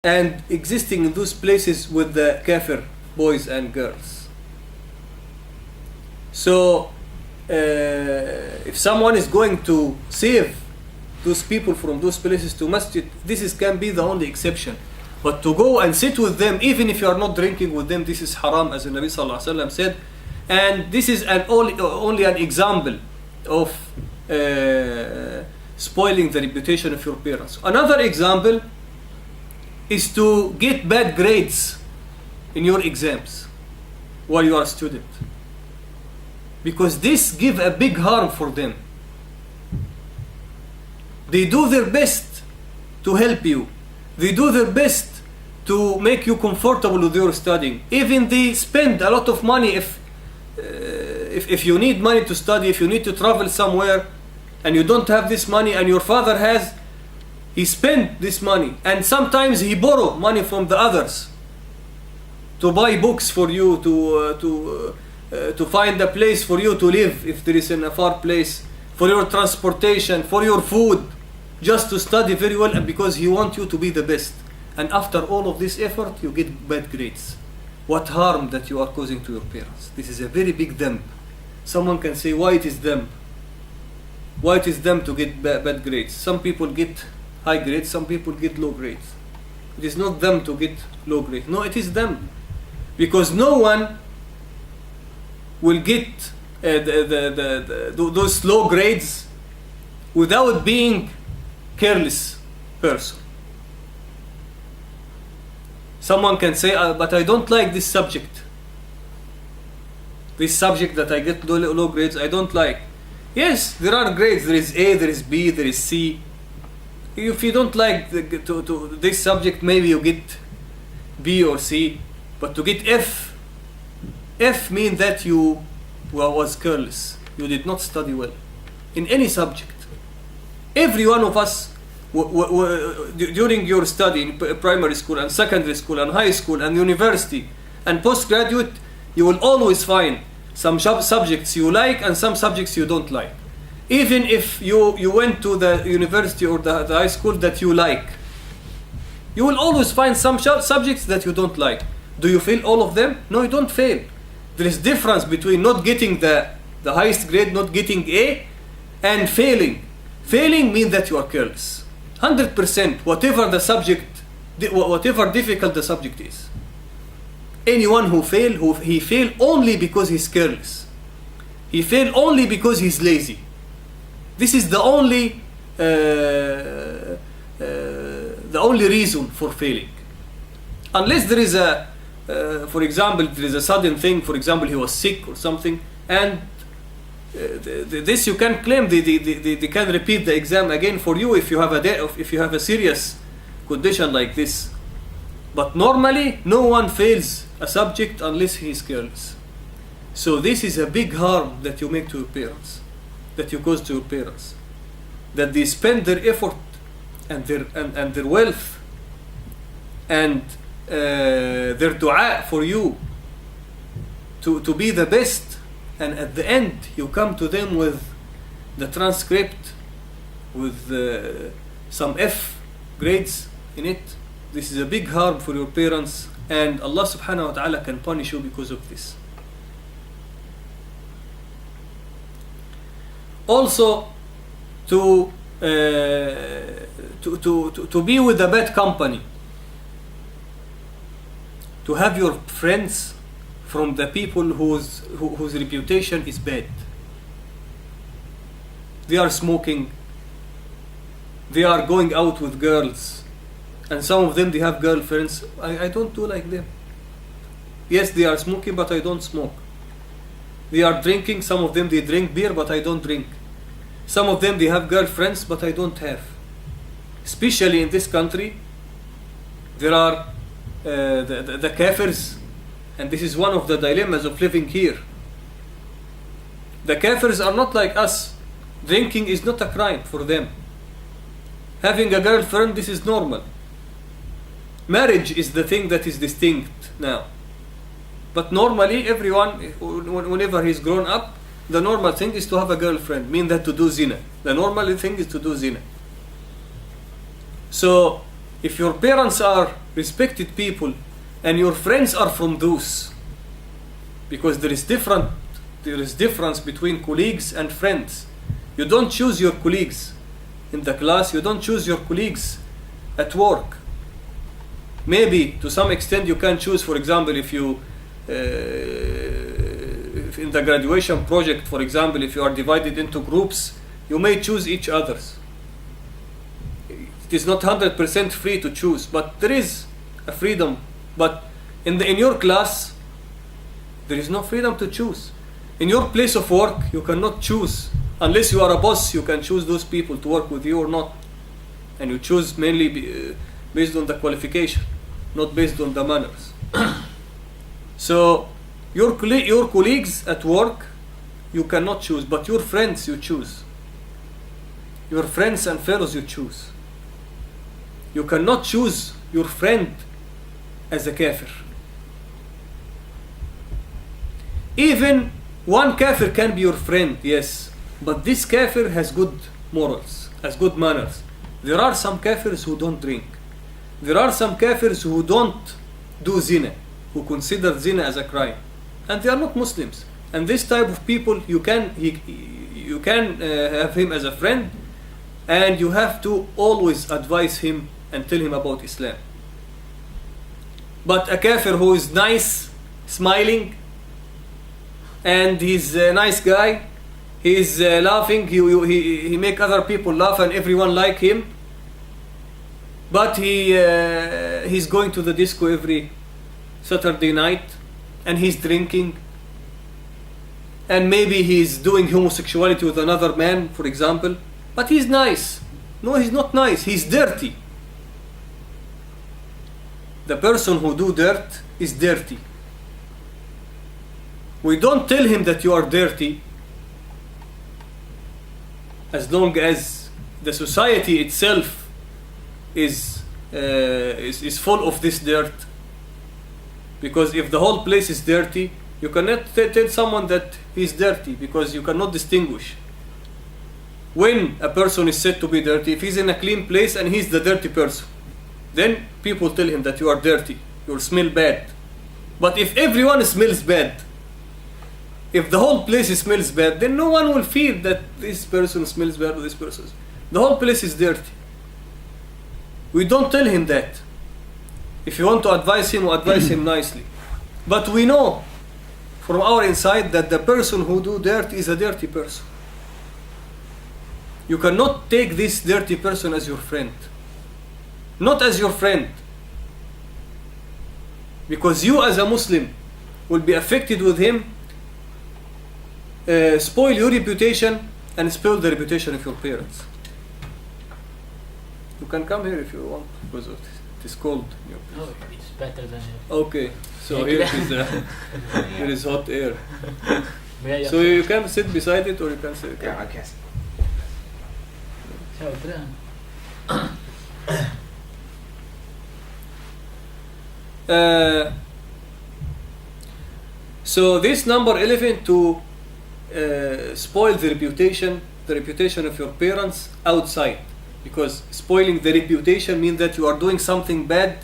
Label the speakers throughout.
Speaker 1: and existing in those places with the kafir boys and girls. So if someone is going to save those people from those places to masjid, can be the only exception. But to go and sit with them, even if you are not drinking with them, this is haram, as the Nabi Sallallahu Alaihi Wasallam said. And this is only an example of spoiling the reputation of your parents. Another example is to get bad grades in your exams while you are a student, because this gives a big harm for them. They do their best to help you. They do their best to make you comfortable with your studying. Even they spend a lot of money if you need money to study, if you need to travel somewhere and you don't have this money and your father has, he spent this money, and sometimes he borrow money from the others to buy books for you, to find a place for you to live if there is in a far place, for your transportation, for your food, just to study very well, and because he wants you to be the best. And after all of this effort, you get bad grades. What harm that you are causing to your parents. This is a very big dam. Someone can say, why it is them? Why it is them to get bad grades? Some people get high grades, some people get low grades. It is not them to get low grades. No, it is them. Because no one will get those low grades without being careless person. Someone can say, but I don't like this subject. This subject that I get low grades, I don't like. Yes, there are grades. There is A, there is B, there is C. If you don't like this subject, maybe you get B or C. But to get F means that you was careless. You did not study well in any subject. Every one of us, during your study in primary school and secondary school and high school and university and postgraduate, you will always find some subjects you like and some subjects you don't like. Even if you went to the university or the high school that you like, you will always find some subjects that you don't like. Do you fail all of them? No, you don't fail. There is difference between not getting the highest grade, not getting A, and failing. Failing means that you are careless. 100%, whatever the subject, whatever difficult the subject is. Anyone who he fail only because he's careless. He fail only because he's lazy. This is the only reason for failing. Unless there is for example, there is a sudden thing. For example, he was sick or something, and this you can claim they can repeat the exam again for you if you have a serious condition like this. But normally, no one fails a subject unless he is careless. So this is a big harm that you make to your parents, that you cause to your parents, that they spend their effort and their wealth and their dua for you to be the best, and at the end you come to them with the transcript with some F grades in it. This is a big harm for your parents, and Allah subhanahu wa ta'ala can punish you because of this. Also, to be with a bad company, to have your friends from the people whose reputation is bad. They are smoking, they are going out with girls, and some of them they have girlfriends. I don't do like them. Yes, they are smoking, but I don't smoke. They are drinking, some of them they drink beer, but I don't drink. Some of them they have girlfriends, but I don't have. Especially in this country, there are the kafirs, and this is one of the dilemmas of living here. The kafirs are not like us. Drinking is not a crime for them. Having a girlfriend, this is normal. Marriage is the thing that is distinct now. But normally, everyone, whenever he's grown up, the normal thing is to have a girlfriend, mean that to do zina. The normal thing is to do zina. So, if your parents are respected people, and your friends are from those. Because there is difference between colleagues and friends. You don't choose your colleagues in the class, you don't choose your colleagues at work. Maybe to some extent you can choose, for example, if you if in the graduation project, for example, if you are divided into groups, you may choose each other's. It is not 100% free to choose, but there is a freedom. But in your class, there is no freedom to choose. In your place of work, you cannot choose. Unless you are a boss, you can choose those people to work with you or not. And you choose mainly based on the qualification, not based on the manners. So, your colleagues at work, you cannot choose, but your friends you choose. Your friends and fellows you choose. You cannot choose your friend as a kafir. Even one kafir can be your friend, yes, but this kafir has good morals, has good manners. There are some kafirs who don't drink. There are some kafirs who don't do zina, who consider zina as a crime, and they are not Muslims. And this type of people, you can have him as a friend, and you have to always advise him and tell him about Islam. But a kafir who is nice, smiling, and he's a nice guy, he's laughing, he make other people laugh and everyone like him, but he's going to the disco every Saturday night, and he's drinking, and maybe he's doing homosexuality with another man, for example, but he's nice. No, he's not nice, he's dirty. The person who do dirt is dirty. We don't tell him that you are dirty, as long as the society itself is full of this dirt. Because if the whole place is dirty, you cannot tell someone that he's dirty, because you cannot distinguish. When a person is said to be dirty, if he's in a clean place and he's the dirty person, then people tell him that you are dirty, you smell bad. But if everyone smells bad, if the whole place smells bad, then no one will feel that this person smells bad or this person. The whole place is dirty. We don't tell him that. If you want to advise him nicely. But we know from our inside that the person who do dirt is a dirty person. You cannot take this dirty person as your friend. Not as your friend. Because you as a Muslim will be affected with him, spoil your reputation and spoil the reputation of your parents. You can come here if you want, because it is cold.
Speaker 2: No, it's better than here.
Speaker 1: Okay, so here it is. Here is hot air.
Speaker 2: Yeah,
Speaker 1: So you can sit beside it, or you can sit.
Speaker 3: Yeah, I guess.
Speaker 2: Ciao, Adrian.
Speaker 1: So this number 11, to spoil the reputation of your parents outside, because spoiling the reputation means that you are doing something bad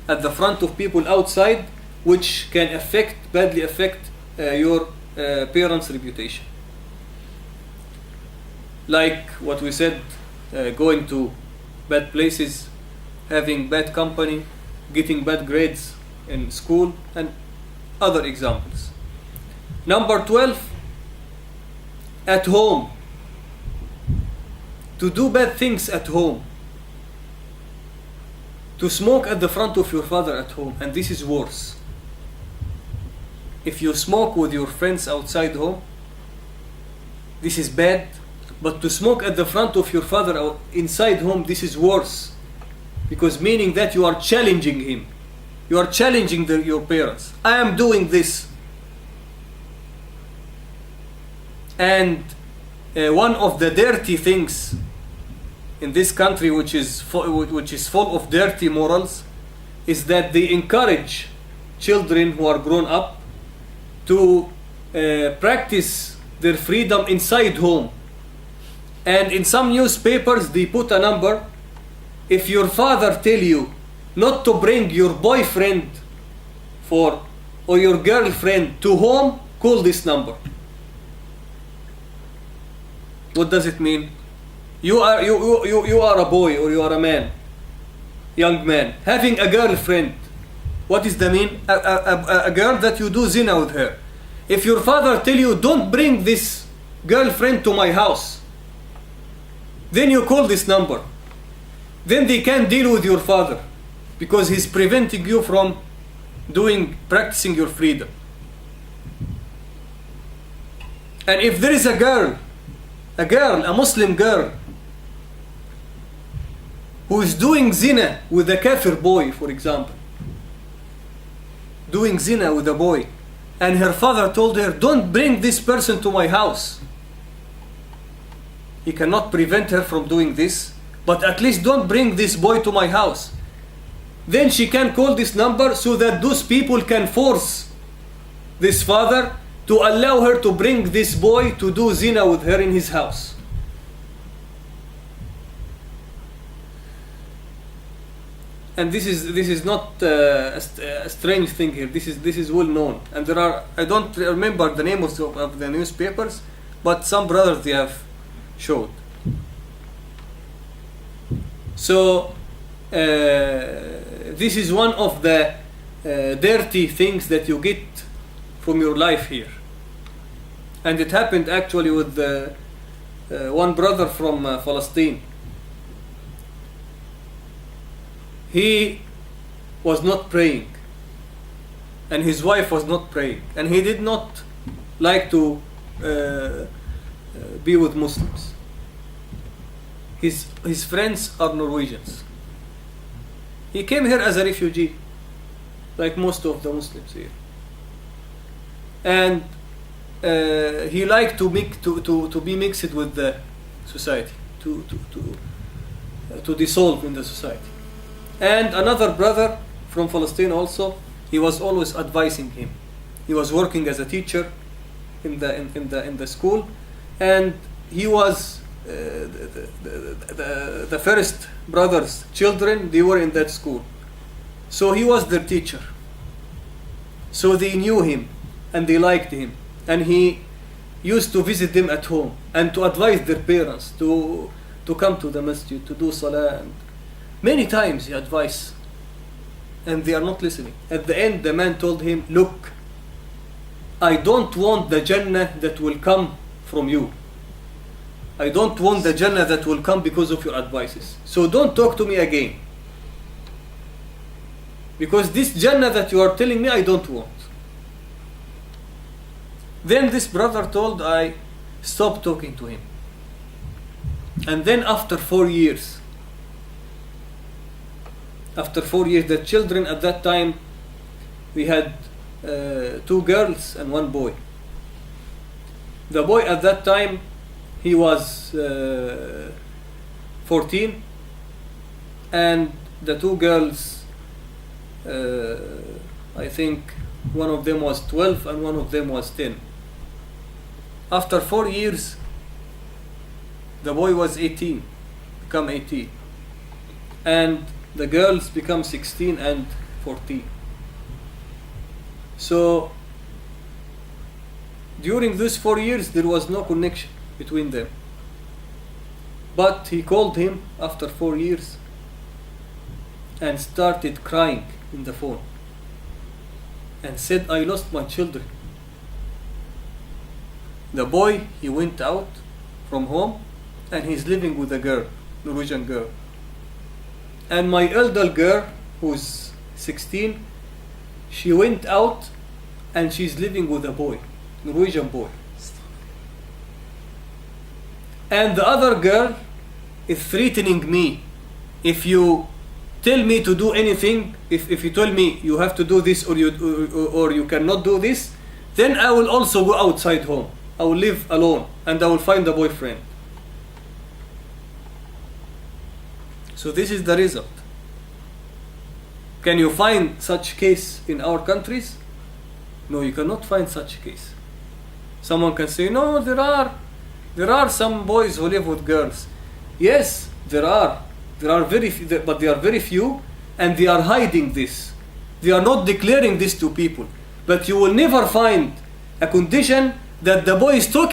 Speaker 1: at the front of people outside, which can badly affect your parents' reputation. Like what we said, going to bad places, having bad company, getting bad grades in school, and other examples. Number 12, at home. To do bad things at home. To smoke at the front of your father at home, and this is worse. If you smoke with your friends outside home, this is bad, but to smoke at the front of your father inside home, this is worse. Because meaning that you are challenging him. You are challenging your parents. I am doing this. And one of the dirty things in this country, which is full of dirty morals, is that they encourage children who are grown up to practice their freedom inside home. And in some newspapers they put a number. If your father tell you not to bring your boyfriend or your girlfriend to home, call this number. What does it mean? You are a boy or you are a man, young man, having a girlfriend. What is the mean? A girl that you do zina with her. If your father tell you, don't bring this girlfriend to my house, then you call this number. Then they can deal with your father, because he's preventing you from practicing your freedom. And if there is a Muslim girl, who is doing zina with a kafir boy, for example, doing zina with a boy, and her father told her, don't bring this person to my house, he cannot prevent her from doing this, but at least don't bring this boy to my house. Then she can call this number so that those people can force this father to allow her to bring this boy to do zina with her in his house. And this is not a strange thing here. This is well known. And there are, I don't remember the name of the newspapers, but some brothers they have showed. So this is one of the dirty things that you get from your life here. And it happened actually with one brother from Palestine. He was not praying, and his wife was not praying, and he did not like to be with Muslims. His friends are Norwegians. He came here as a refugee, like most of the Muslims here. And he liked to be mixed with the society, to dissolve in the society. And another brother from Palestine also, he was always advising him. He was working as a teacher in the school, and he was the first brother's children. They were in that school, so he was their teacher. So they knew him and they liked him, and he used to visit them at home and to advise their parents to come to the masjid, to do salah. And many times he advised, and they are not listening. At the end, the man told him, look, I don't want the Jannah that will come from you. I don't want the Jannah that will come because of your advices. So don't talk to me again, because this Jannah that you are telling me, I don't want. Then this brother told, I stopped talking to him. And then after 4 years, the children at that time, we had 2 girls and 1 boy. The boy at that time, he was 14, and the 2 girls, I think one of them was 12 and one of them was 10. After 4 years, the boy was 18, become 18, and the girls become 16 and 14. So during those 4 years, there was no connection between them. But he called him after 4 years and started crying in the phone and said, I lost my children. The boy, he went out from home and he's living with a girl, Norwegian girl. And my elder girl, who's 16, she went out and she's living with a boy, Norwegian boy. And the other girl is threatening me. If you tell me to do anything, if you tell me you have to do this or you cannot do this, then I will also go outside home. I will live alone and I will find a boyfriend. So this is the result. Can you find such case in our countries? No, you cannot find such case. Someone can say, no, there are some boys who live with girls. Yes, there are very few, but they are very few, and they are hiding this. They are not declaring this to people. But you will never find a condition that the boy is talking